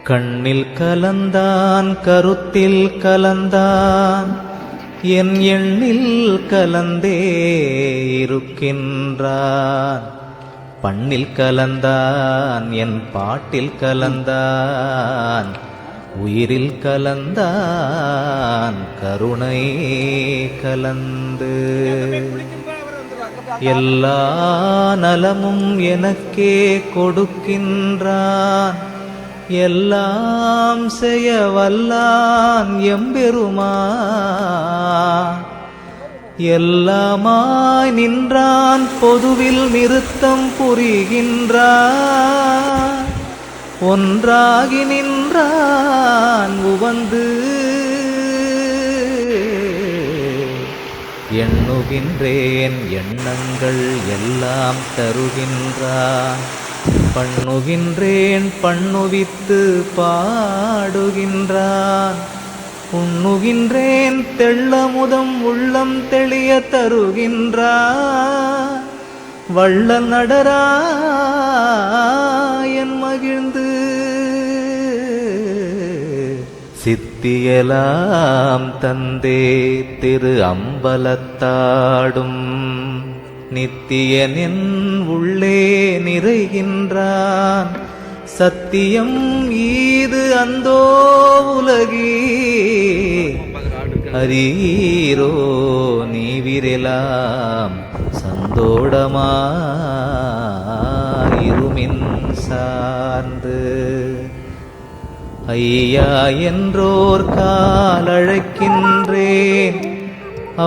கண்ணில் கலந்தான் கருத்தில் கலந்தான் என் எண்ணில் கலந்தே இருக்கின்றான். பண்ணில் கலந்தான் என் பாட்டில் கலந்தான் உயிரில் கலந்தான் கருணை கலந்து. எல்லா நலமும் எனக்கே கொடுக்கின்றான், எல்லாம் செய்ய வல்லான் எம்பெருமான். எல்லாமாய் நின்றான், பொதுவில் நிறுத்தம் புரிகின்றான், ஒன்றாகி நின்றான் உவந்து. எண்ணுகின்றேன் எண்ணங்கள் எல்லாம் தருகின்றான், பண்ணுகின்றேன் பண்ணுவித்து பாடுகின்றான். உண்ணுகின்றேன் தெள்ளமுதம் உள்ளம் தெளிய தருகின்றான், வள்ளல் நடராயன் மகிழ்ந்து. சித்தியலாம் தந்தே திரு அம்பலத்தாடும், நித்தியனின் உள்ளே நிறைகின்றான். சத்தியம் ஈது அந்தோ உலகி அரீரோ நீவிரெலாம் சந்தோடமாயிருமின் சார்ந்து. ஐயா என்றோர் காலழைக்கின்றேன்,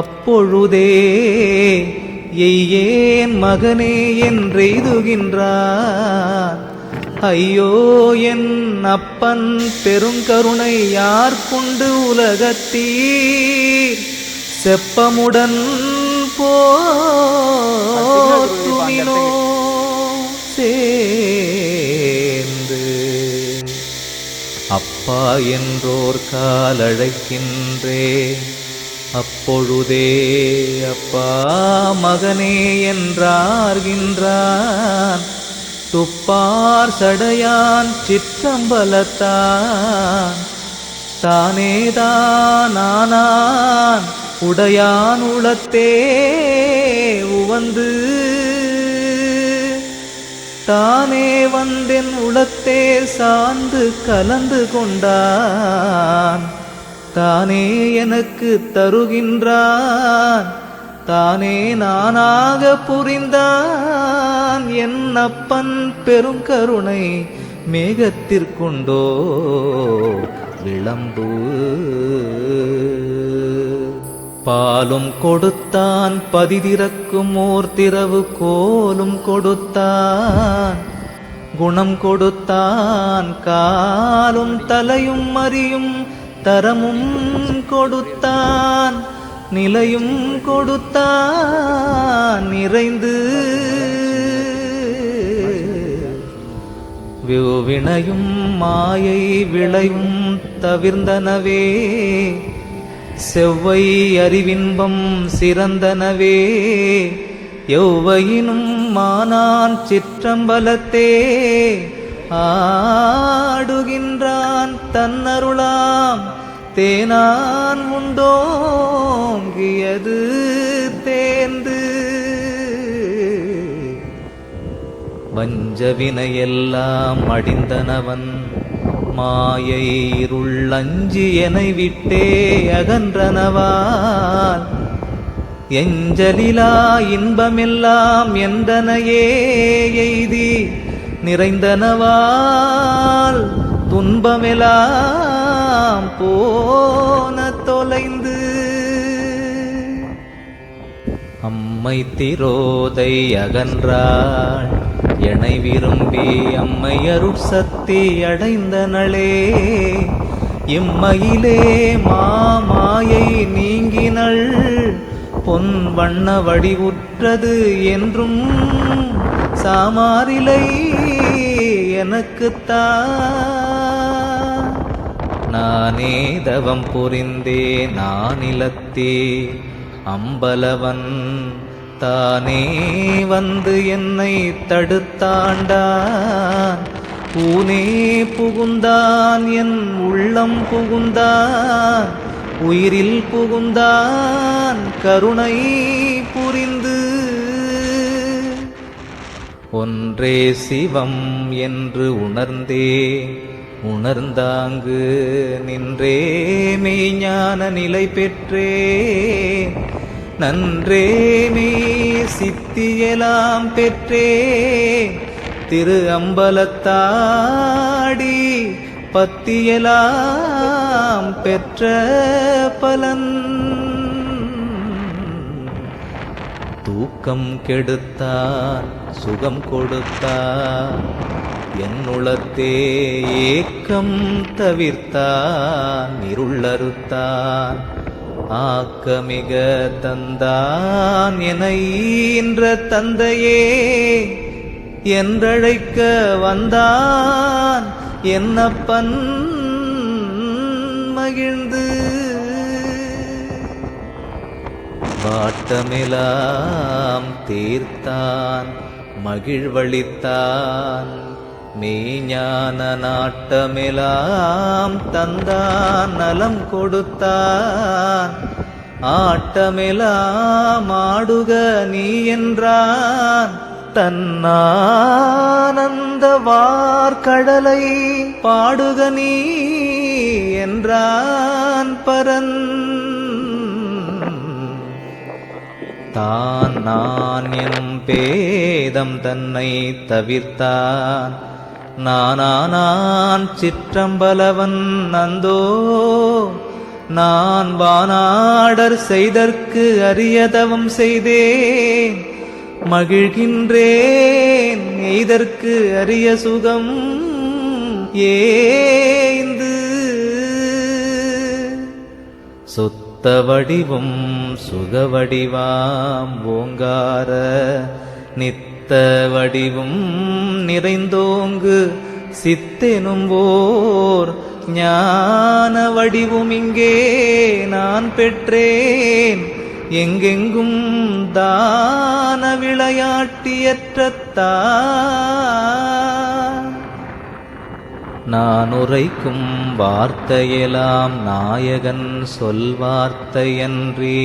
அப்பொழுதே எய்யேன் மகனே என்றெய்துகின்றான். ஐயோ என் அப்பன் பெருங்கருணை யார் கொண்டு உலகத்தீர் செப்பமுடன் போற்றுமினோ சேர்ந்து. அப்பா என்றோர் காலழைக்கின்றேன், அப்பொழுதே அப்பா மகனே என்றார்கின்றான். துப்பார் சடையான் சிற்றம்பலத்தான், தானேதானான் உடையான் உளத்தே உவந்து. தானே வந்தென் உளத்தே சார்ந்து கலந்து கொண்டான், தானே எனக்கு தருகின்றான், தானே நானாக புரிந்தான். என் அப்பன் பெருங்கருணை மேகத்திற்குண்டோ விளம்பு. பாலும் கொடுத்தான் பதிதிறக்கும் ஓர் திரவு கோலும் கொடுத்தான், குணம் கொடுத்தான் காலும் தலையும் அறியும் தரமும் கொடுத்தான், நிலையும் கொடுத்தான் நிறைந்து. வினையும் மாயை விளையும் தவிர்ந்தனவே, செவ்வை அறிவின்பம் சிறந்தனவே. எவ்வையினும் மானான் சிற்றம்பலத்தே ஆடுகின்றான், தன்னருளாம் தேனான் உண்டோங்கியது தேர்ந்து. வஞ்சவினையெல்லாம் அடிந்தனவன், மாயை இருள் அஞ்சி எனை விட்டே அகன்றனவால். எஞ்சலிலா இன்பமெல்லாம் என்றனையே எய்தி நிறைந்தனவால். துன்பமெல்லாம் போன தொலைந்து. அம்மை திரோதை அகன்றாள் எனை விரும்பி, அம்மை அருட்சக்தி அடைந்தனளே. இம்மையிலே மாமாயை நீங்கினள், பொன் வண்ண வடிவுற்றது என்றும் சாமாரிலை எனக்குத்தான். நானே தவம் புரிந்தே நானிலத்தே அம்பலவன், தானே வந்து என்னை தடுத்தாண்டான். ஊனே புகுந்தான் என் உள்ளம் புகுந்தான் உயிரில் புகுந்தான் கருணை புரிந்து ஒன்றே சிவம் என்று உணர்ந்தே உணர்ந்தாங்கு நின்றே மெய்ஞான நிலை பெற்றே நன்றே மெய் சித்தியெல்லாம் பெற்றே திரு அம்பலத்தாடி பத்தியெல்லாம் பெற்ற பலன் தூக்கம் கெடுத்தான் சுகம் கொடுத்தான் என்னுளத்தே ஏக்கம் தவிர்த்தான் இருளறுத்தான் ஆக்கமிக தந்தான் என ஈன்ற தந்தையே என்றழைக்க வந்தான் என்னப்பன் மகிழ்ந்து வாட்டமெலாம் தீர்த்தான் மகிழ்வளித்தான் மெய்ஞான நாட்டமெலாம் தந்தான் நலம் கொடுத்தான் ஆட்டமெலாம் ஆடுக நீ என்றான் தன்னானந்த வார்கடலை பாடுக நீ என்றான் பரன் தான் நான் எனும் பேதம் தன்னை தவிர்த்தான் நானானான் சிற்றம்பலவன் அந்தோ நான் வானாடர் செய்தற்கு அரியதவம் செய்தேன் மகிழ்கின்றேன் எய்தற்கு அரிய சுகம் ஏந்து சொத்த வடிவும் சுகவடிவாம் ஓங்கார நித்த வடிவும் நிறைந்தோங்கு சித்தெனும் ஓர் ஞான வடிவும் இங்கே நான் பெற்றேன் எங்கெங்கும் தான விளையாட்டியற்றத்தான் நான் உரைக்கும் வார்த்தையெல்லாம் நாயகன் சொல்வார்த்தையன்றே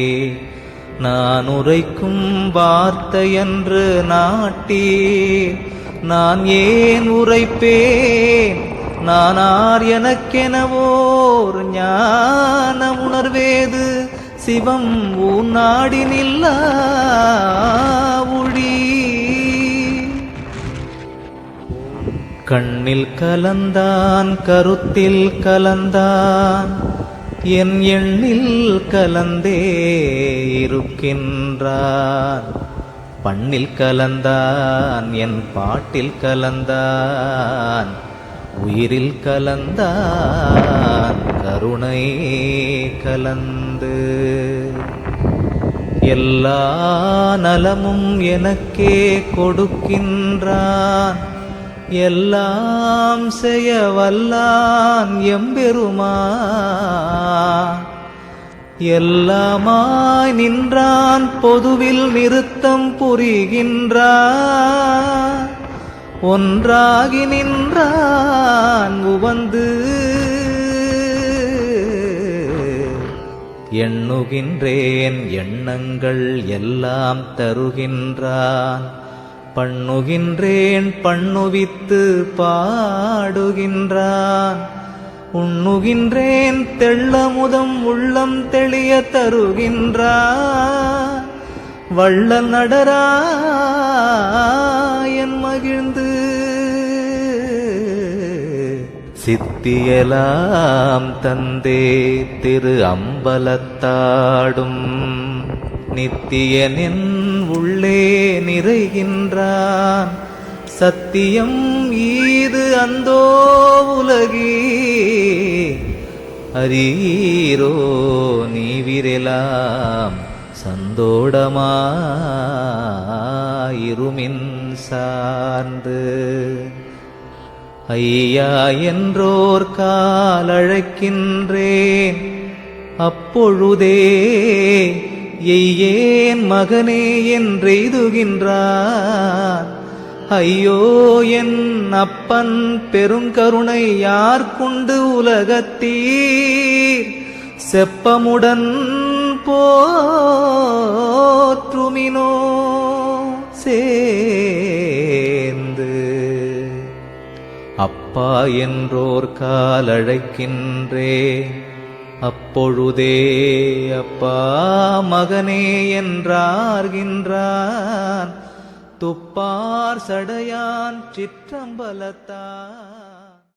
நான் உரைக்கும் வார்த்தையன்று நாட்டி நான் ஏன் உரைப்பேன் நானார் எனக்கெனவோர் ஞான உணர்வேது சிவம் ஊநாடி நில்லா ஒளி கண்ணில் கலந்தான் கருத்தில் கலந்தான் என் எண்ணில் கலந்தே இருக்கின்றான் பண்ணில் கலந்தான் என் பாட்டில் கலந்தான் உயிரில் கலந்தான் கருணை கலந்து எல்லா நலமும் எனக்கே கொடுக்கின்றான் எல்லாம் செய்ய வல்லான் எம்பெருமான் எல்லாமாய் நின்றான் பொதுவில் நிறுத்தம் புரிகின்றான் ஒன்றாகி நின்றான் உவந்து எண்ணுகின்றேன் எண்ணங்கள் எல்லாம் தருகின்றான் பண்ணுகின்றேன் பண்ணுவித்து பாடுகின்றான் உண்ணுகின்றேன் தெள்ளமுதம் உள்ளம் தெளிய தருகின்றான் வள்ளல் நடராயன் மகிழ்ந்து சித்தியலாம் தந்தே திரு அம்பலத்தாடும் நித்தியனின் உள்ளே நிறைகின்றான் சத்தியம் ஈது அந்தோ உலகி அரீரோ நீவிரெலாம் சந்தோடமாயிருமின் சார்ந்து ஐயா என்றோர் காலழைக்கின்றேன் அப்பொழுதே எய்யேன் மகனே என்றெய்துகின்றான் ஐயோ என் அப்பன் பெருங்கருணை யார்கொண்டு உலகத்தீர் செப்பமுடன் போற்றுமினோ சேர்ந்து அப்பா என்றோர் காலழைக்கின்றே அப்பொழுதே அப்பா மகனே என்றார்கின்றான் துப்பார் சடையான் சிற்றம்பலத்தான்.